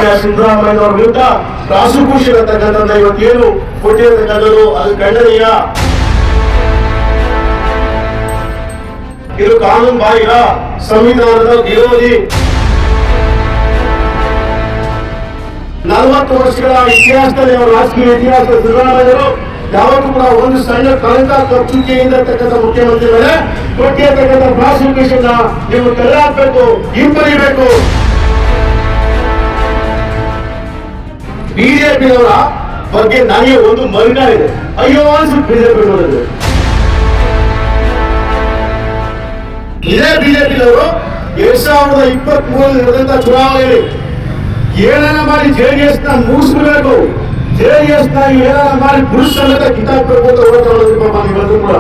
ಸನ್ಮಾನ್ಯ ಸಿದ್ದರಾಮಯ್ಯ ಅವರ ವಿರುದ್ಧ ಪ್ರಾಸಿಕ್ಯೂಷನ್ ಅಂತಕ್ಕಂಥ ಇವತ್ತೇನು ಕೊಟ್ಟಿರತಕ್ಕಂಥದ್ದು ಅದು ಖಂಡನೀಯ. ಇದು ಕಾನೂನು ಬಾಹಿರ, ಸಂವಿಧಾನದ ವಿರೋಧಿ. 40 ವರ್ಷಗಳ ಇತಿಹಾಸದಲ್ಲಿ ಅವರ ರಾಜಕೀಯ ಇತಿಹಾಸದ ಸಿದ್ದರಾಮಯ್ಯರು ಯಾವತ್ತೂ ಕೂಡ ಒಂದು ಸಣ್ಣ ಕಳಂಕ ಕಚ್ಚುಕೆಯಿಂದ ಮುಖ್ಯಮಂತ್ರಿ ಮೇಲೆ ಕೊಟ್ಟಿರತಕ್ಕಂಥ ಪ್ರಾಸಿಕ್ಯೂಷನ್ ನೀವು ತೆಗೆದುಹಾಕಬೇಕು, ಹಿಂಪಡಿಬೇಕು. ಬಿಜೆಪಿಯವರ ಬಗ್ಗೆ ನನಗೆ ಒಂದು ಮರ್ಗ ಇದೆ, ಅಯ್ಯೋ ಅನ್ಸುತ್ತೆ ಬಿಜೆಪಿ ನೋಡಿದ್ರೆ. ಇದೇ ಬಿಜೆಪಿಯವರು 2023 ನಡೆದಂತ ಚುನಾವಣೆಯಲ್ಲಿ ಏನಾರ ಮಾಡಿ ಜೆಡಿಎಸ್ ನ ಮುಗಿಸ್ಬಿಡ್ಬೇಕು, ಜೆಡಿಎಸ್ ನ ಏನಾರ ಮಾಡಿ ಪುರುಷ ಸಮೇತ ಕಿತ್ತಾಕ್ಬೇಕು ಅಂತ ಹೋರಾಟ ಕೂಡ.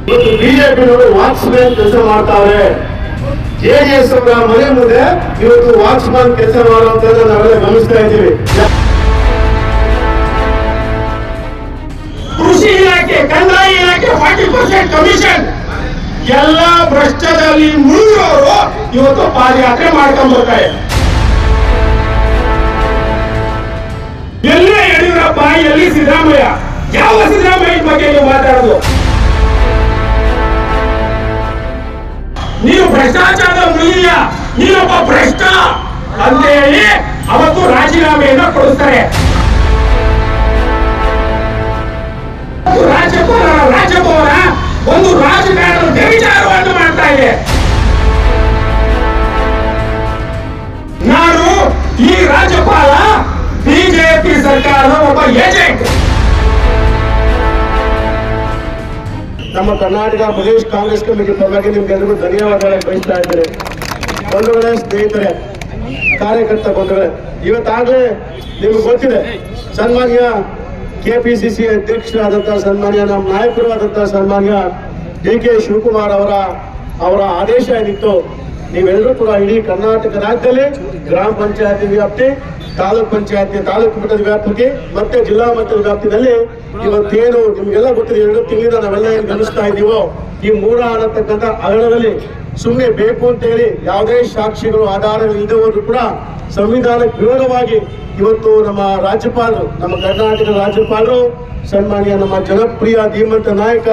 ಇವತ್ತು ಬಿಜೆಪಿಯವರು ವಾಚ್ಮ್ಯಾನ್ ಕೆಲಸ ಮಾಡ್ತಾವ್ರೆ. ಜೆಡಿಎಸ್ ಅವರ ಮನೆ ಮುಂದೆ ಇವತ್ತು ವಾಚ್ಮ್ಯಾನ್ ಕೆಲಸ ಮಾಡುವಂತ ನಾವೆಲ್ಲ ಗಮನಿಸ್ತಾ ಇದ್ದೀವಿ. ಕೃಷಿ ಇಲಾಖೆ, ಕಂದಾಯ ಇಲಾಖೆ 40% ಕಮಿಷನ್ ಎಲ್ಲ ಭ್ರಷ್ಟದಲ್ಲಿ ಮುಳುಗಿರೋರು ಇವತ್ತು ಪಾದಯಾತ್ರೆ ಮಾಡ್ಕೊಂಡು ಬರ್ತಾರೆ. ಎಲ್ಲಿ ಯಡಿಯೂರಪ್ಪ, ಎಲ್ಲಿ ಸಿದ್ದರಾಮಯ್ಯ? ಯಾವ ಸಿದ್ದರಾಮಯ್ಯ ಬಗ್ಗೆ ನೀವು ಮಾತಾಡೋದು? ನೀವು ಭ್ರಷ್ಟಾಚಾರದ ಮುಳುಗಿಯ, ನೀನೊಬ್ಬ ಭ್ರಷ್ಟ ಅಂತ ಹೇಳಿ ಅವತ್ತು ರಾಜೀನಾಮೆಯನ್ನ ಕೊಡಿಸ್ತಾರೆ. ರಾಜ್ಯಭವನ ಒಂದು ರಾಜಕಾರಣದ ವ್ಯಭಿಚಾರವನ್ನು ಮಾಡ್ತಾ ಇದೆ. ನಾನು ಈ ರಾಜ್ಯಪಾಲ ಬಿಜೆಪಿ ಸರ್ಕಾರದ ಒಬ್ಬ ಏಜೆಂಟ್. ನಮ್ಮ ಕರ್ನಾಟಕ ಪ್ರದೇಶ ಕಾಂಗ್ರೆಸ್ ಕಮಿಟಿ ಪರವಾಗಿ ನಿಮ್ಗೆಲ್ಲರಿಗೂ ಧನ್ಯವಾದಗಳನ್ನು ಬಯಸ್ತಾ ಇದ್ದೇನೆ. ಬಂಧುಗಳೇ, ಸ್ನೇಹಿತರೆ, ಕಾರ್ಯಕರ್ತ ಬಂಧುಗಳೇ, ಇವತ್ತಾಗಲೇ ನಿಮ್ಗೆ ಗೊತ್ತಿದೆ, ಸನ್ಮಾನ್ಯ ಕೆಪಿಸಿಸಿ ಅಧ್ಯಕ್ಷರಾದಂತಹ ಸನ್ಮಾನ್ಯ ನಮ್ಮ ನಾಯಕರು ಆದಂತಹ ಸನ್ಮಾನ್ಯ ಡಿ.ಕೆ. ಶಿವಕುಮಾರ್ ಅವರ ಆದೇಶ ಏನಿತ್ತು, ನೀವೆಲ್ಲರೂ ಕೂಡ ಇಡೀ ಕರ್ನಾಟಕ ರಾಜ್ಯದಲ್ಲಿ ಗ್ರಾಮ ಪಂಚಾಯತಿ ವ್ಯಾಪ್ತಿ, ತಾಲೂಕ್ ಪಂಚಾಯತಿ, ತಾಲೂಕು ಮಟ್ಟದ ವ್ಯಾಪ್ತಿ ಮತ್ತೆ ಜಿಲ್ಲಾ ಮಟ್ಟದ ವ್ಯಾಪ್ತಿನಲ್ಲಿ ಇವತ್ತೇನು ನಿಮ್ಗೆಲ್ಲ ಗೊತ್ತಿದೆ, 2 ತಿಂಗಳಿಂದ ನಾವೆಲ್ಲ ಏನು ಗಮನಿಸ್ತಾ ಇದ್ದೀವೋ, ಈ ಮೂಢ ಅನ್ನತಕ್ಕಂಥ ಹಗರಣದಲ್ಲಿ ಸುಮ್ಮನೆ ಬೇಕು ಅಂತ ಹೇಳಿ ಯಾವುದೇ ಸಾಕ್ಷಿಗಳು ಆಧಾರಗಳು ಇಲ್ಲದೆ ಹೋದ್ರು ಕೂಡ ಸಂವಿಧಾನಕ್ಕೆ ವಿರೋಧವಾಗಿ ಇವತ್ತು ನಮ್ಮ ರಾಜ್ಯಪಾಲರು, ನಮ್ಮ ಕರ್ನಾಟಕದ ರಾಜ್ಯಪಾಲರು ಸನ್ಮಾನ್ಯ ನಮ್ಮ ಜನಪ್ರಿಯ ಧೀಮಂತ ನಾಯಕ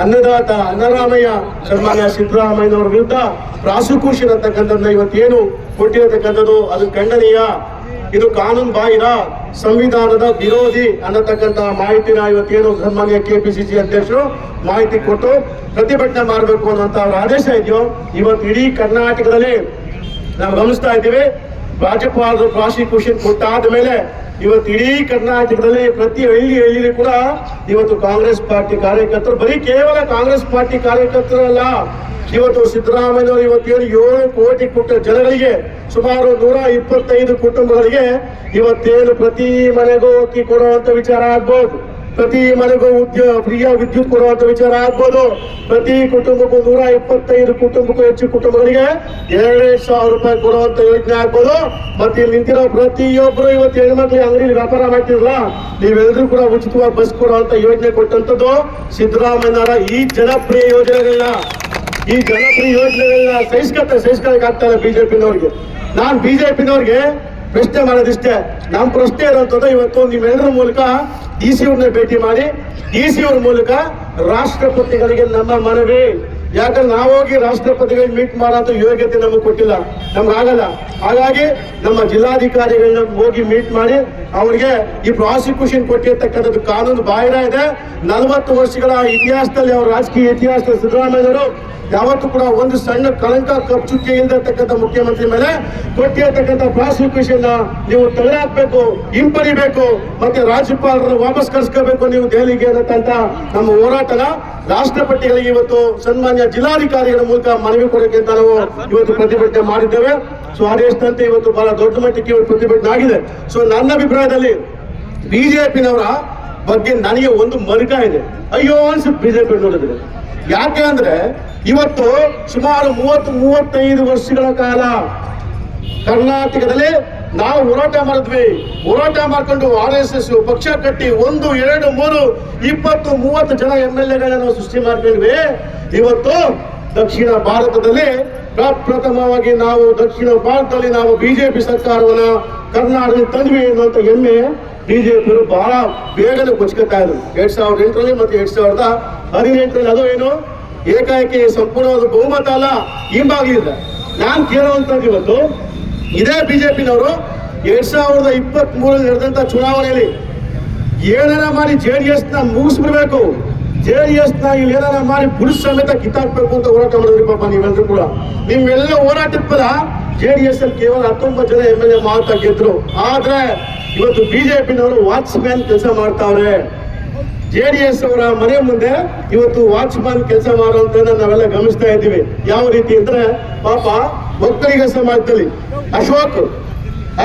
ಅನ್ನದಾತ ಅನ್ನರಾಮಯ್ಯ ಸನ್ಮಾನ್ಯ ಸಿದ್ದರಾಮಯ್ಯನವರ ವಿರುದ್ಧ ಪ್ರಾಸಿಕ್ಯೂಷನ್ ಅಂತಕ್ಕಂಥದ್ದನ್ನ ಇವತ್ತೇನು ಕೊಟ್ಟಿರತಕ್ಕಂಥದ್ದು ಅದು ಖಂಡನೀಯ. ಇದು ಕಾನೂನು ಬಾಹಿರ, ಸಂವಿಧಾನದ ವಿರೋಧಿ ಅನ್ನತಕ್ಕಂಥ ಮಾಹಿತಿನ ಇವತ್ತೇನು ಸನ್ಮಾನ್ಯ ಕೆಪಿಸಿಸಿ ಅಧ್ಯಕ್ಷರು ಮಾಹಿತಿ ಕೊಟ್ಟು ಪ್ರತಿಭಟನೆ ಮಾಡಬೇಕು ಅನ್ನುವಂತ ಅವರ ಆದೇಶ ಇದೆಯೋ, ಇವತ್ತು ಇಡೀ ಕರ್ನಾಟಕದಲ್ಲಿ ನಾವು ಗಮನಿಸ್ತಾ ಇದ್ದೀವಿ. ರಾಜ್ಯಪಾಲರು ಪ್ರಾಸಿಕ್ಯೂಷನ್ ಕೊಟ್ಟಾದ ಮೇಲೆ ಇವತ್ತು ಇಡೀ ಕರ್ನಾಟಕದಲ್ಲಿ ಪ್ರತಿ ಹಳ್ಳಿಯಲ್ಲಿ ಕೂಡ ಇವತ್ತು ಕಾಂಗ್ರೆಸ್ ಪಾರ್ಟಿ ಕಾರ್ಯಕರ್ತರು, ಬರೀ ಕೇವಲ ಕಾಂಗ್ರೆಸ್ ಪಾರ್ಟಿ ಕಾರ್ಯಕರ್ತರಲ್ಲ, ಇವತ್ತು ಸಿದ್ದರಾಮಯ್ಯನವರು ಇವತ್ತೇನು 7 ಕೋಟಿ ಜನಗಳಿಗೆ, ಸುಮಾರು 125 ಕುಟುಂಬಗಳಿಗೆ ಇವತ್ತೇನು ಪ್ರತಿ ಮನೆಗೂ ಅಕ್ಕಿ ಕೊಡುವಂತ ವಿಚಾರ ಆಗ್ಬೋದು, ಪ್ರತಿ ಮನೆಗೂ ಫ್ರೀ ವಿದ್ಯುತ್ ಕೊಡುವಂತ ವಿಚಾರ ಆಗ್ಬೋದು, ಪ್ರತಿ ಕುಟುಂಬಕ್ಕೂ 125 ಕುಟುಂಬಕ್ಕೂ ಹೆಚ್ಚು ಕುಟುಂಬಗಳಿಗೆ 2,000 ರೂಪಾಯಿ ಕೊಡುವಂತ ಯೋಜನೆ ಆಗ್ಬೋದು. ಮತ್ತೆ ಇಲ್ಲಿ ನಿಂತಿರೋ ಪ್ರತಿಯೊಬ್ಬರು ಇವತ್ತು ಹೆಣ್ಮಕ್ಳಿಗೆ ಅಂಗಡಿಯಲ್ಲಿ ವ್ಯಾಪಾರ ಮಾಡ್ತಿರಲ್ಲ, ನೀವೆಲ್ಲರೂ ಕೂಡ ಉಚಿತವಾಗಿ ಬಸ್ ಕೊಡುವಂತ ಯೋಜನೆ ಕೊಟ್ಟಂತದ್ದು ಸಿದ್ದರಾಮಯ್ಯನವರ ಈ ಜನಪ್ರಿಯ ಯೋಜನೆಗಳನ್ನ ಸಹಿಸ್ಕೊಳಕ್ ಆಗ್ತಾರೆ ಬಿಜೆಪಿನವ್ರಿಗೆ. ನಾನು ಬಿಜೆಪಿನವ್ರಿಗೆ ಪ್ರಶ್ನೆ ಮಾಡೋದಿಷ್ಟೇ, ನಮ್ಮ ಪ್ರಶ್ನೆ ಇರುವಂತದ್ದು ಇವತ್ತು ನಿಮ್ಮೆಲ್ಲರ ಮೂಲಕ ಡಿ.ಸಿ ಅವ್ರನ್ನ ಭೇಟಿ ಮಾಡಿ, ಡಿ.ಸಿ ಅವ್ರ ಮೂಲಕ ರಾಷ್ಟ್ರಪತಿಗಳಿಗೆ ನಮ್ಮ ಮನವಿ. ಯಾಕಂದ್ರೆ ನಾವೋಗಿ ರಾಷ್ಟ್ರಪತಿಗಳಿಗೆ ಮೀಟ್ ಮಾಡೋಂಥ ಯೋಗ್ಯತೆ ನಮಗೆ ಕೊಟ್ಟಿಲ್ಲ, ನಮ್ಗಾಗಲ್ಲ. ಹಾಗಾಗಿ ನಮ್ಮ ಜಿಲ್ಲಾಧಿಕಾರಿಗಳನ್ನ ಹೋಗಿ ಮೀಟ್ ಮಾಡಿ ಅವ್ರಿಗೆ ಈ ಪ್ರಾಸಿಕ್ಯೂಷನ್ ಕೊಟ್ಟಿರ್ತಕ್ಕಂಥದ್ದು ಕಾನೂನು ಬಾಹಿರ ಇದೆ. 40 ವರ್ಷಗಳ ಇತಿಹಾಸದಲ್ಲಿ, ಅವರ ರಾಜಕೀಯ ಇತಿಹಾಸದಲ್ಲಿ ಸಿದ್ದರಾಮಯ್ಯವರು ಯಾವತ್ತೂ ಕೂಡ ಒಂದು ಸಣ್ಣ ಕಳಂಕ ಕಚ್ಚುಕ್ಕೆ ಇಲ್ಲದಕ್ಕಂಥ ಮುಖ್ಯಮಂತ್ರಿ ಮೇಲೆ ಕೊಟ್ಟಿರತಕ್ಕಂಥ ಪ್ರಾಸಿಕ್ಯೂಷನ್ ನೀವು ತೆಗೆದುಹಾಕಬೇಕು, ಹಿಂಪಡಿಬೇಕು, ಮತ್ತೆ ರಾಜ್ಯಪಾಲರನ್ನು ವಾಪಸ್ ಕರ್ಸ್ಕೋಬೇಕು ನೀವು ದೆಹಲಿಗೆ ಅನ್ನತಕ್ಕಂಥ ನಮ್ಮ ಹೋರಾಟನ ರಾಷ್ಟ್ರಪತಿಗಳಿಗೆ ಇವತ್ತು ಸನ್ಮಾನ್ಯ ಜಿಲ್ಲಾಧಿಕಾರಿಗಳ ಮೂಲಕ ಮನವಿ ಕೊಡೋಕೆ ಅಂತ ನಾವು ಇವತ್ತು ಪ್ರತಿಭಟನೆ ಮಾಡಿದ್ದೇವೆ. ಸೊ ಆದೇಶದಂತೆ ಇವತ್ತು ಬಹಳ ದೊಡ್ಡ ಮಟ್ಟಕ್ಕೆ ಇವತ್ತು ಪ್ರತಿಭಟನೆ ಆಗಿದೆ. ಸೊ ನನ್ನ ಅಭಿಪ್ರಾಯದಲ್ಲಿ ಬಿಜೆಪಿನವರ ಬಗ್ಗೆ ನನಗೆ ಒಂದು ಮರ್ಗ ಇದೆ, ಅಯ್ಯೋ ಅನ್ಸುತ್ತೆ ಬಿಜೆಪಿ ನೋಡಿದ್ರೆ. ಯಾಕೆ ಅಂದ್ರೆ ಇವತ್ತು ಸುಮಾರು 30-35 ವರ್ಷಗಳ ಕಾಲ ಕರ್ನಾಟಕದಲ್ಲಿ ನಾವು ಹೋರಾಟ ಮಾಡಿದ್ವಿ. ಹೋರಾಟ ಮಾಡ್ಕೊಂಡು RSS ಪಕ್ಷ ಕಟ್ಟಿ 1, 2, 3, 20, 30 ಜನ MLAಗಳನ್ನ ನಾವು ಸೃಷ್ಟಿ ಮಾಡ್ಕೊಂಡ್ವಿ. ಇವತ್ತು ದಕ್ಷಿಣ ಭಾರತದಲ್ಲಿ ಪ್ರಪ್ರಥಮವಾಗಿ ನಾವು ದಕ್ಷಿಣ ಭಾರತದಲ್ಲಿ ನಾವು ಬಿಜೆಪಿ ಸರ್ಕಾರವನ್ನ ಕರ್ನಾಟಕದಲ್ಲಿ ತಂದ್ವಿ ಅನ್ನುವಂಥ ಹೆಮ್ಮೆ ಬಿಜೆಪಿಯವರು ಬಹಳ ಬೇಗನೆ ಕೊಚ್ಕೊತಾ ಇದ್ರು 2008ರಲ್ಲಿ ಮತ್ತೆ 2018ರಲ್ಲಿ. ಅದು ಏನು ಏಕಾಏಕಿ ಸಂಪೂರ್ಣವಾದ ಬಹುಮತ ಅಲ್ಲ, ಹಿಂಬಾಗ್ಲಿಲ್ಲ. ನಾನು ಕೇಳುವಂತದ್ದು ಇವತ್ತು ಇದೇ ಬಿಜೆಪಿನವರು 2023ರಲ್ಲಿ ನಡೆದಂತ ಚುನಾವಣೆಯಲ್ಲಿ ಏನಾರ ಮಾಡಿ JDS ನ ಮುಗಿಸ್ಬಿಡ್ಬೇಕು, JDS ನ ಇಲ್ಲಿ ಏನಾರ ಮಾಡಿ ಪುರುಷ ಸಮೇತ ಕಿತ್ತಾಕ್ಬೇಕು ಅಂತ ಹೋರಾಟ ಮಾಡಿದ್ರಿ ಪಾಪ ನೀವೆಲ್ಲರೂ ಕೂಡ. ನೀವೆಲ್ಲ ಹೋರಾಟದ ಫಲ JDS ಅಲ್ಲಿ ಕೇವಲ 19 ಜನ MLA ಮಾತ್ರ ಗೆದ್ರು. ಆದ್ರೆ ಇವತ್ತು ಬಿಜೆಪಿನವರು ವಾಚ್ಮ್ಯಾನ್ ಕೆಲಸ ಮಾಡ್ತಾವ್ರೆ. JDS ಅವರ ಮನೆ ಮುಂದೆ ಇವತ್ತು ವಾಚ್ಮ್ಯಾನ್ ಕೆಲಸ ಮಾಡುವಂತ ನಾವೆಲ್ಲ ಗಮನಿಸ್ತಾ ಇದ್ದೀವಿ. ಯಾವ ರೀತಿ ಅಂದ್ರೆ ಪಾಪ ಒಕ್ಕಲಿಗ ಸಮಾಜದಲ್ಲಿ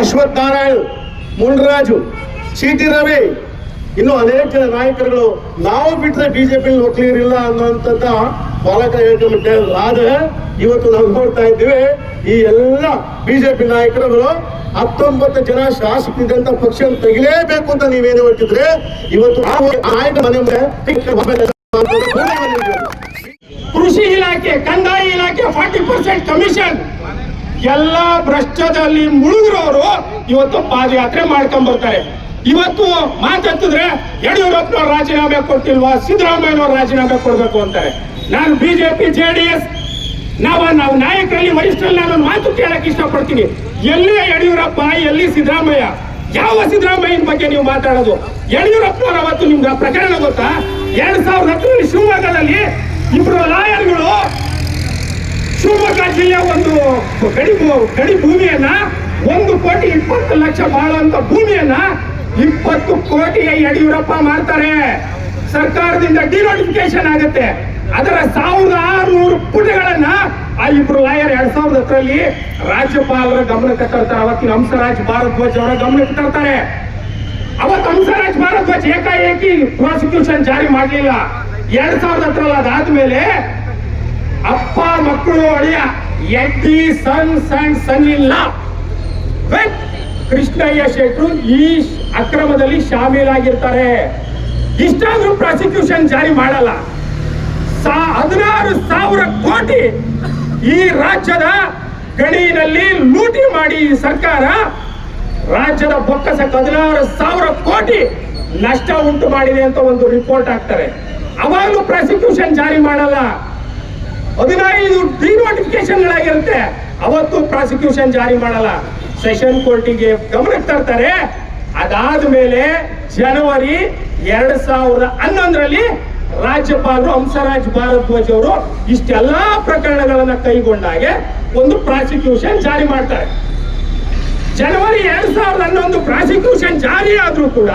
ಅಶ್ವಥ್ ನಾರಾಯಣ್, ಮುನ್ರಾಜು, CT ರವಿ, ಇನ್ನು ಅನೇಕ ಜನ ನಾಯಕರುಗಳು ನಾವು ಬಿಟ್ಟರೆ ಬಿಜೆಪಿ ಒಕ್ಕಲಿಗರಿಲ್ಲ ಅನ್ನುವಂಥದ್ದ ಬಾಲಕ ಹೇಳ್ಕೊಂಡ್ಬಿಟ್ಟೆ. ಆದ್ರೆ ಇವತ್ತು ನಾವು ನೋಡ್ತಾ ಇದ್ದೀವಿ ಈ ಎಲ್ಲ ಬಿಜೆಪಿ ನಾಯಕರುಗಳು 19 ಜನ ಶಾಸಕರಿದ್ದಂತ ಪಕ್ಷ ತೆಗಿಲೇಬೇಕು ಅಂತ ನೀವೇನು ಹೇಳ್ತಿದ್ರೆ ಇವತ್ತು ನಾಯಕ ಮನೆ ಕೃಷಿ ಇಲಾಖೆ, ಕಂದಾಯ ಇಲಾಖೆ 40% ಕಮಿಷನ್ ಎಲ್ಲ ಭ್ರಷ್ಟದಲ್ಲಿ ಮುಳುಗಿರೋರು ಇವತ್ತು ಪಾದಯಾತ್ರೆ ಮಾಡ್ಕೊಂಡ್ ಬರ್ತಾರೆ. ಇವತ್ತು ಮಾತಾಡ್ತಿದ್ರೆ ಯಡಿಯೂರಪ್ಪನವ್ರು ರಾಜೀನಾಮೆ ಕೊಟ್ಟಿಲ್ವಾ, ಸಿದ್ದರಾಮಯ್ಯನವ್ರು ರಾಜೀನಾಮೆ ಕೊಡ್ಬೇಕು ಅಂತಾರೆ. ನಾನು ಬಿಜೆಪಿ JDS ನಾವು ನಾಯಕರಲ್ಲಿ ವರಿಷ್ಠರಲ್ಲಿ ನಾನು ಮಾತು ಕೇಳಕ್ ಇಷ್ಟಪಡ್ತೀನಿ. ಎಲ್ಲಿ ಯಡಿಯೂರಪ್ಪ, ಎಲ್ಲಿ ಸಿದ್ದರಾಮಯ್ಯ? ಯಾವ ಸಿದ್ದರಾಮಯ್ಯನ ಬಗ್ಗೆ ನೀವು ಮಾತಾಡೋದು? ಯಡಿಯೂರಪ್ಪನವ್ರ ಅವತ್ತು ನಿಮ್ಗೆ ಪ್ರಕರಣ ಗೊತ್ತಾ? 2010ರಲ್ಲಿ ಶಿವಮೊಗ್ಗದಲ್ಲಿ ಇಬ್ರು ಲಾಯರ್ಗಳು ಶಿವಮೊಗ್ಗ ಜಿಲ್ಲೆಯ ಒಂದು ಗಡಿ ಭೂಮಿಯನ್ನ 1,20,00,000 ಬಾಳುವಂತ ಭೂಮಿಯನ್ನ 20 ಕೋಟಿಗೆ ಯಡಿಯೂರಪ್ಪ ಮಾಡ್ತಾರೆ. ಸರ್ಕಾರದಿಂದ ಡಿನೋಟಿಫಿಕೇಶನ್ ಆಗುತ್ತೆ. ಅದರ 1600 ಪುಟಗಳನ್ನ ಆ ಇಬ್ರು ಲಾಯರ್ 2010ರಲ್ಲಿ ರಾಜ್ಯಪಾಲರ ಗಮನಕ್ಕೆ ತರ್ತಾರೆ. ಅವತ್ತಿನ ಹಂಸರಾಜ್ ಭಾರದ್ವಾಜ್ ಅವರ ಗಮನಕ್ಕೆ ತರ್ತಾರೆ. ಅವತ್ತು ಹಂಸರಾಜ್ ಭಾರದ್ವಾಜ್ ಏಕಾಏಕಿ ಪ್ರಾಸಿಕ್ಯೂಷನ್ ಜಾರಿ ಮಾಡಲಿಲ್ಲ. 2010ರಲ್ಲಿ ಅದಾದ್ಮೇಲೆ ಅಪ್ಪ ಮಕ್ಕಳು ಅಳಿಯ ಎಡ್ಡಿ ಸನ್ ಇಲ್ಲ ಕೃಷ್ಣಯ್ಯ ಶೆಟ್ಟರು ಈ ಅಕ್ರಮದಲ್ಲಿ ಶಾಮೀಲಾಗಿರ್ತಾರೆ. ಇಷ್ಟಾದ್ರೂ ಪ್ರಾಸಿಕ್ಯೂಷನ್ ಜಾರಿ ಮಾಡಲ್ಲ. 16,000 ಕೋಟಿ ಈ ರಾಜ್ಯದ ಗಡಿಯಲ್ಲಿ ಲೂಟಿ ಮಾಡಿ ಸರ್ಕಾರ ರಾಜ್ಯದ ಬೊಕ್ಕಸ 16,000 ಕೋಟಿ ನಷ್ಟ ಉಂಟು ಮಾಡಿದೆ ಅಂತ ಒಂದು ರಿಪೋರ್ಟ್ ಹಾಕ್ತಾರೆ. ಅವಾಗಲೂ ಪ್ರಾಸಿಕ್ಯೂಷನ್ ಜಾರಿ ಮಾಡಲ್ಲ. 15 ಡಿನೋಟಿಫಿಕೇಶನ್ಗಳಾಗಿರುತ್ತೆ, ಅವತ್ತು ಪ್ರಾಸಿಕ್ಯೂಷನ್ ಜಾರಿ ಮಾಡಲ್ಲ. ಸೆಷನ್ ಕೋರ್ಟಿಗೆ ಗಮನಕ್ಕೆ ತರ್ತಾರೆ. ಅದಾದ್ಮೇಲೆ ಜನವರಿ 2011ರಲ್ಲಿ ರಾಜ್ಯಪಾಲರು ಹಂಸರಾಜ್ ಭಾರದ್ವಾಜ್ ಅವರು ಇಷ್ಟೆಲ್ಲಾ ಪ್ರಕರಣಗಳನ್ನ ಕೈಗೊಂಡಾಗೆ ಒಂದು ಪ್ರಾಸಿಕ್ಯೂಷನ್ ಜಾರಿ ಮಾಡ್ತಾರೆ. ಜನವರಿ 2011 ಪ್ರಾಸಿಕ್ಯೂಷನ್ ಜಾರಿ ಆದ್ರೂ ಕೂಡ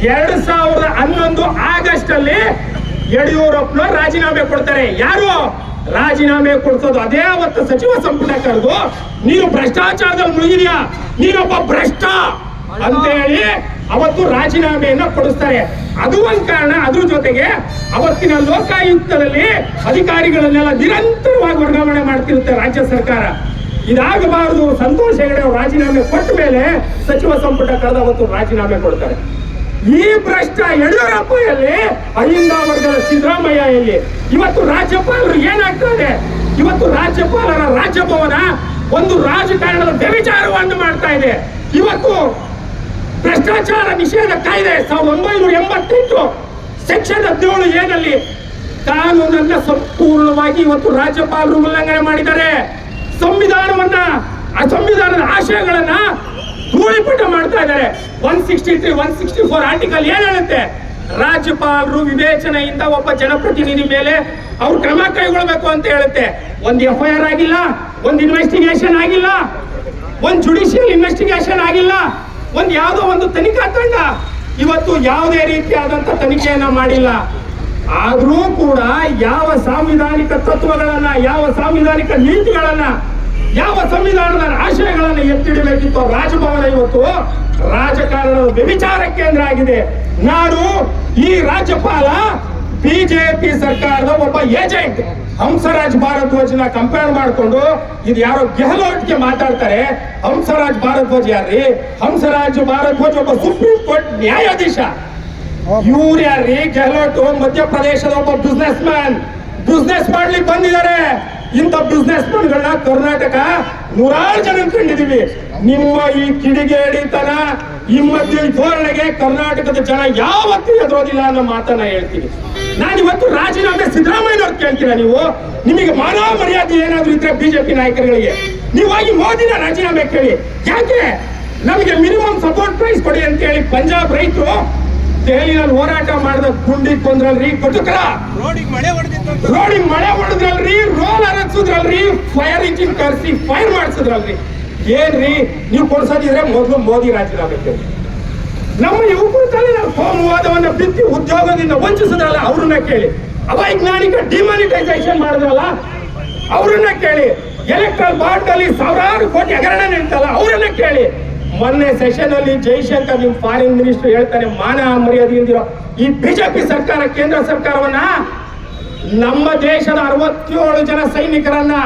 2011 ಆಗಸ್ಟ್ ಅಲ್ಲಿ ಯಡಿಯೂರಪ್ಪನವರು ರಾಜೀನಾಮೆ ಕೊಡ್ತಾರೆ. ಯಾರು ರಾಜೀನಾಮೆ ಕೊಡ್ಸೋದು? ಅದೇ ಅವತ್ತು ಸಚಿವ ಸಂಪುಟ ಕರೆದು ನೀನು ಭ್ರಷ್ಟಾಚಾರದಲ್ಲಿ ಮುಳುಗಿದ್ಯಾ, ನೀನೊಬ್ಬ ಭ್ರಷ್ಟ ಅಂತ ಹೇಳಿ ಅವತ್ತು ರಾಜೀನಾಮೆಯನ್ನ ಕೊಡಿಸ್ತಾರೆ. ಅದು ಒಂದ್ ಕಾರಣ. ಅದ್ರ ಜೊತೆಗೆ ಅವತ್ತಿನ ಲೋಕಾಯುಕ್ತದಲ್ಲಿ ಅಧಿಕಾರಿಗಳನ್ನೆಲ್ಲ ನಿರಂತರವಾಗಿ ವರ್ಗಾವಣೆ ಮಾಡ್ತಿರುತ್ತೆ ರಾಜ್ಯ ಸರ್ಕಾರ. ಇದಾಗಬಾರದು. ಸಂತೋಷ್ ಹೆಗಡೆ ಅವರು ರಾಜೀನಾಮೆ ಕೊಟ್ಟ ಮೇಲೆ ಸಚಿವ ಸಂಪುಟ ಕರೆದು ಅವತ್ತು ರಾಜೀನಾಮೆ ಕೊಡ್ತಾರೆ. ಈ ಭ್ರಷ್ಟ ಯಡಿಯೂರಪ್ಪ ಎಲ್ಲಿ, ಅಹಿಂದ ವರ್ಗದ ಸಿದ್ದರಾಮಯ್ಯ ಎಲ್ಲಿ? ಇವತ್ತು ರಾಜ್ಯಪಾಲರು ಏನಾಗ್ತದೆ? ಇವತ್ತು ರಾಜ್ಯಪಾಲರ ರಾಜಭವನ ಒಂದು ರಾಜಕಾರಣದ ವ್ಯಭಿಚಾರವನ್ನು ಮಾಡ್ತಾ ಇದೆ. ಇವತ್ತು ಭ್ರಷ್ಟಾಚಾರ ನಿಷೇಧ ಕಾಯ್ದೆ 1988 ಸೆಕ್ಷನ್ 17 ಏನಲ್ಲಿ ಕಾನೂನನ್ನ ಸಂಪೂರ್ಣವಾಗಿ ಇವತ್ತು ರಾಜ್ಯಪಾಲರು ಉಲ್ಲಂಘನೆ ಮಾಡಿದ್ದಾರೆ. ಸಂವಿಧಾನವನ್ನ, ಆ ಸಂವಿಧಾನದ ಆಶಯಗಳನ್ನ ಧೂಳಿಪಟ ಮಾಡ್ತಾ ಇದ್ದಾರೆ. 163, 164 ಆರ್ಟಿಕಲ್ ಏನ್ ಹೇಳುತ್ತೆ? ರಾಜ್ಯಪಾಲರು ವಿವೇಚನೆಯಿಂದ ಒಬ್ಬ ಜನಪ್ರತಿನಿಧಿ ಮೇಲೆ ಅವ್ರು ಕ್ರಮ ಕೈಗೊಳ್ಳಬೇಕು ಅಂತ ಹೇಳುತ್ತೆ. ಒಂದು FIR ಆಗಿಲ್ಲ, ಒಂದು ಇನ್ವೆಸ್ಟಿಗೇಷನ್ ಆಗಿಲ್ಲ, ಒಂದು ಜುಡಿಷಿಯಲ್ ಇನ್ವೆಸ್ಟಿಗೇಷನ್ ಆಗಿಲ್ಲ, ಒಂದು ಯಾವುದೋ ಒಂದು ತನಿಖಾ ತಂಡ ಇವತ್ತು ಯಾವುದೇ ರೀತಿಯಾದಂತ ತನಿಖೆಯನ್ನ ಮಾಡಿಲ್ಲ. ಆದ್ರೂ ಕೂಡ ಯಾವ ಸಾಂವಿಧಾನಿಕ ತತ್ವಗಳನ್ನ, ಯಾವ ಸಾಂವಿಧಾನಿಕ ನೀತಿಗಳನ್ನ, ಯಾವ ಸಂವಿಧಾನದ ಆಶಯಗಳನ್ನ ಎತ್ತಿಡಬೇಕಿತ್ತು ರಾಜಭವನ ಇವತ್ತು ರಾಜಕಾರಣದ ವ್ಯಭಿಚಾರ ಕೇಂದ್ರ ಆಗಿದೆ. ನಾನು ಈ ರಾಜ್ಯಪಾಲ ಬಿಜೆಪಿ ಸರ್ಕಾರದ ಒಬ್ಬ ಏಜೆಂಟ್ ಹಂಸರಾಜ್ ಭಾರದ್ವಾಜ್ನ ಕಂಪೇರ್ ಮಾಡಿಕೊಂಡು ಇದು ಯಾರೋ ಗೆಹ್ಲೋಟ್ಗೆ ಮಾತಾಡ್ತಾರೆ. ಹಂಸರಾಜ್ ಭಾರದ್ವಾಜ್ ಯಾರ್ರಿ? ಹಂಸರಾಜ್ ಭಾರದ್ವಾಜ್ ಒಬ್ಬ ಸುಪ್ರೀಂ ಕೋರ್ಟ್ ನ್ಯಾಯಾಧೀಶ. ಇವ್ರು ಯಾರ್ರಿ? ಗೆಹ್ಲೋಟ್ ಮಧ್ಯಪ್ರದೇಶದ ಒಬ್ಬ ಬಿಸ್ನೆಸ್ ಮ್ಯಾನ್. ಬಿಸ್ನೆಸ್ ಮಾಡ್ಲಿಕ್ಕೆ ಬಂದಿದ್ದಾರೆ. ಇಂಥ ಬಿಸ್ನೆಸ್ ಗಳನ್ನ ಕರ್ನಾಟಕ ನೂರಾರು ಜನ ಕಂಡಿದೀವಿ. ನಿಮ್ಮ ಈ ಕಿಡಿಗೇಡಿತನ ಈ ಮಧ್ಯೆ ಧೋರಣೆಗೆ ಕರ್ನಾಟಕದ ಜನ ಯಾವತ್ತೂ ಎದುರೋದಿಲ್ಲ ಅನ್ನೋ ಮಾತನ್ನ ಹೇಳ್ತೀನಿ. ನಾನು ಇವತ್ತು ರಾಜೀನಾಮೆ ಸಿದ್ದರಾಮಯ್ಯನವ್ರು ಕೇಳ್ತೀರಾ ನೀವು? ನಿಮಗೆ ಮಾನವ ಮರ್ಯಾದೆ ಏನಾದ್ರೂ ಇದ್ರೆ ಬಿಜೆಪಿ ನಾಯಕರುಗಳಿಗೆ ನೀವು ಹೋಗಿ ಮೋದಿನ ರಾಜೀನಾಮೆ ಕೇಳಿ. ಯಾಕೆ ನಮಗೆ ಮಿನಿಮಮ್ ಸಪೋರ್ಟ್ ಪ್ರೈಸ್ ಕೊಡಿ ಅಂತ ಹೇಳಿ ಪಂಜಾಬ್ ರೈತರು ದೆಹಲಿನಲ್ಲಿ ಹೋರಾಟ ಮಾಡಿದ ಗುಂಡಿ ಕೊಂದ್ರಲ್ರಿ, ಕೊಟ್ಟಕರ ರೋಡಿಗೆ ಮಳೆ ಹೊಡೆದ್ರಲ್ರಿ, ರೋಲ್ ಹರಸಿದ್ರಲ್ರಿ, ಫೈರ್ ಇಂಜಿನ್ ಕರ್ಸಿ ಫೈರ್ ಮಾಡಿಸಿದ್ರಲ್ರಿ. ಏನ್ರಿ ನೀವು ಕೊಡ್ಸೋದಿದ್ರೆ ಮೊದಲು ಮೋದಿ ರಾಜೀನಾಮೆ ಕೇಳಿ. ನಮ್ಮ ಯುವಕರು ತಾನೇ ನಾವು ಕೋಮುವಾದವನ್ನ ಬಿತ್ತಿ ಉದ್ಯೋಗದಿಂದ ವಂಚಿಸಿದ್ರಲ್ಲ, ಅವ್ರನ್ನ ಕೇಳಿ. ಅವೈಜ್ಞಾನಿಕ ಡಿಮಾನಿಟೈಸೇಷನ್ ಮಾಡಿದ್ರಲ್ಲ, ಅವ್ರನ್ನ ಕೇಳಿ. ಎಲೆಕ್ಟ್ರಲ್ ಬಾಂಡ್ ಅಲ್ಲಿ ಸಾವಿರಾರು ಕೋಟಿ ಹಗರಣ ನಿಂತಲ್ಲ, ಅವ್ರನ್ನ ಕೇಳಿ. ಮೊನ್ನೆ ಸೆಷನ್ ಅಲ್ಲಿ ಜೈಶಂಕರ್ ನಿಮ್ ಫಾರಿನ್ ಮಿನಿಸ್ಟರ್ ಹೇಳ್ತಾನೆ, ಮಾನ ಮರ್ಯಾದೆಯಿಂದಿರೋ ಈ ಬಿಜೆಪಿ ಸರ್ಕಾರ ಕೇಂದ್ರ ಸರ್ಕಾರವನ್ನ ನಮ್ಮ ದೇಶದ 67 ಜನ ಸೈನಿಕರನ್ನ,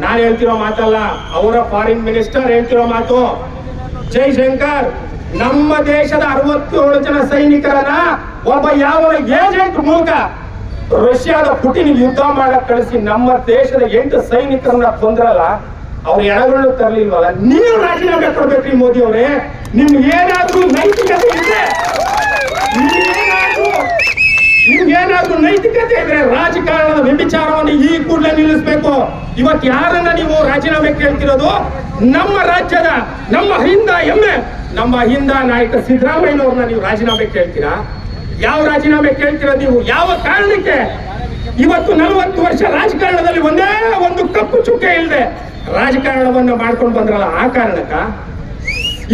ನಾನು ಹೇಳ್ತಿರೋ ಮಾತಲ್ಲ, ಅವರ ಫಾರಿನ್ ಮಿನಿಸ್ಟರ್ ಹೇಳ್ತಿರೋ ಮಾತು. ಜೈಶಂಕರ್ ನಮ್ಮ ದೇಶದ 67 ಜನ ಸೈನಿಕರನ್ನ ಒಬ್ಬ ಯಾವ ಏಜೆಂಟ್ ಮೂಲಕ ರಷ್ಯಾದ ಪುಟಿನ್ ಯುದ್ಧ ಮಾಡಕ್ ಕಳಿಸಿ ನಮ್ಮ ದೇಶದ 8 ಸೈನಿಕರನ್ನ ಕೊಂದ್ರಲ್ಲ, ಅವ್ರ ಎಡಗಳನ್ನು ತರಲಿಲ್ವಲ್ಲ. ನೀವು ರಾಜೀನಾಮೆ ಕೊಡ್ಬೇಕ್ರಿ ಮೋದಿ ಅವರೇ. ನಿಮ್ಗೆ ಏನಾದ್ರೂ ನೈತಿಕತೆ ಇದ್ರೆ, ನಿಮ್ಗೇನಾದ್ರೂ ನೈತಿಕತೆ ಇದ್ರೆ ರಾಜಕಾರಣದ ವ್ಯಭಿಚಾರವನ್ನು ಈ ಕೂಡಲೇ ನಿಲ್ಲಿಸಬೇಕು. ಇವತ್ತು ಯಾರನ್ನ ನೀವು ರಾಜೀನಾಮೆ ಕೇಳ್ತಿರೋದು? ನಮ್ಮ ರಾಜ್ಯದ, ನಮ್ಮ ಹಿಂದ ಹೆಮ್ಮೆ, ನಮ್ಮ ಹಿಂದ ನಾಯಕ ಸಿದ್ದರಾಮಯ್ಯನವ್ರನ್ನ ನೀವು ರಾಜೀನಾಮೆ ಕೇಳ್ತೀರಾ? ಯಾವ ರಾಜೀನಾಮೆ ಕೇಳ್ತೀರಾ ನೀವು? ಯಾವ ಕಾರಣಕ್ಕೆ? ಇವತ್ತು 40 ವರ್ಷ ರಾಜಕಾರಣದಲ್ಲಿ ಒಂದೇ ಒಂದು ಕಪ್ಪು ಚುಕ್ಕೆ ಇಲ್ಲದೆ ರಾಜಕಾರಣವನ್ನ ಮಾಡ್ಕೊಂಡು ಬಂದ್ರಲ್ಲ, ಆ ಕಾರಣಕ್ಕ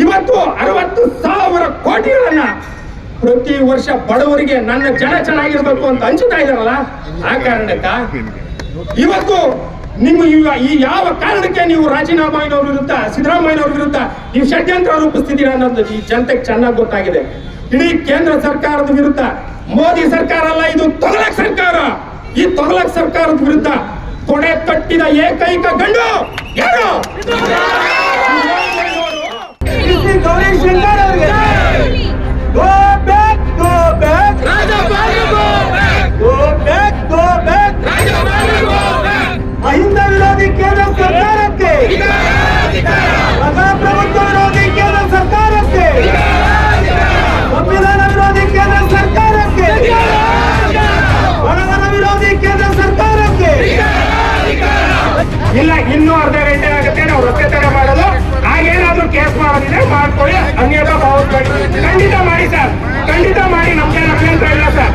ಇವತ್ತು 60,000 ಕೋಟಿಗಳನ್ನ ಪ್ರತಿ ವರ್ಷ ಬಡವರಿಗೆ ನನ್ನ ಜನ ಚೆನ್ನಾಗಿರ್ಬೇಕು ಅಂತ ಹಂಚುತ್ತಾ ಇದಾರಲ್ಲ, ಆ ಕಾರಣಕ್ಕ ಇವತ್ತು ನಿಮ್ಮ ಈ ಯಾವ ಕಾರಣಕ್ಕೆ ನೀವು ರಾಜೀನಾಮೆಯವ್ರ ವಿರುದ್ಧ, ಸಿದ್ದರಾಮಯ್ಯನವ್ರ ವಿರುದ್ಧ ನೀವು ಷಡ್ಯಂತ್ರ ರೂಪಿಸ್ತಿದ್ದೀರಾ ಅನ್ನೋದು ಈ ಜನತೆಗೆ ಚೆನ್ನಾಗಿ ಗೊತ್ತಾಗಿದೆ. ಇಡೀ ಕೇಂದ್ರ ಸರ್ಕಾರದ ವಿರುದ್ಧ, ಮೋದಿ ಸರ್ಕಾರ ಅಲ್ಲ, ಇದು ತೊಗಲಕ್ ಸರ್ಕಾರ. ಈ ತೊಗಲಕ್ ಸರ್ಕಾರದ ವಿರುದ್ಧ ತೊಡೆ ತಟ್ಟಿದ ಏಕೈಕ ಗಂಡು ಯಾರು? ಗೌರೀಶಂಕರ್ ಅವರಿಗೆ Go back, go back. Rajabali, go back. Go back, go back. Rajabali, go back. Ahinda ವಿರೋಧಿ ಕೇಂದ್ರ ಸರ್ಕಾರಕ್ಕೆ, ಪ್ರಜಾಪ್ರಭುತ್ವ ವಿರೋಧಿ ಕೇಂದ್ರ ಸರ್ಕಾರಕ್ಕೆ, ಸಂವಿಧಾನ ವಿರೋಧಿ ಕೇಂದ್ರ ಸರ್ಕಾರಕ್ಕೆ, ಬಡವರ ವಿರೋಧಿ ಕೇಂದ್ರ ಸರ್ಕಾರಕ್ಕೆ. ಇಲ್ಲ, ಇನ್ನೂ ಅರ್ಧ ಗಂಟೆ ಆಗುತ್ತೆ ನಾವು ರಸ್ತೆ ತಡೆ ಮಾಡೋದು. ಹಾಗೇನಾದ್ರೂ ಕೇಸ್ ಮಾಡೋದಿದ್ರೆ ಮಾಡ್ಕೊಳ್ಳಿ, ಅನ್ಯತಾ ಖಂಡಿತ ಮಾಡಿ ಸರ್, ಖಂಡಿತ ಮಾಡಿ. ನಮ್ಗೆ ಅಭ್ಯಂತರ ಇಲ್ಲ ಸರ್.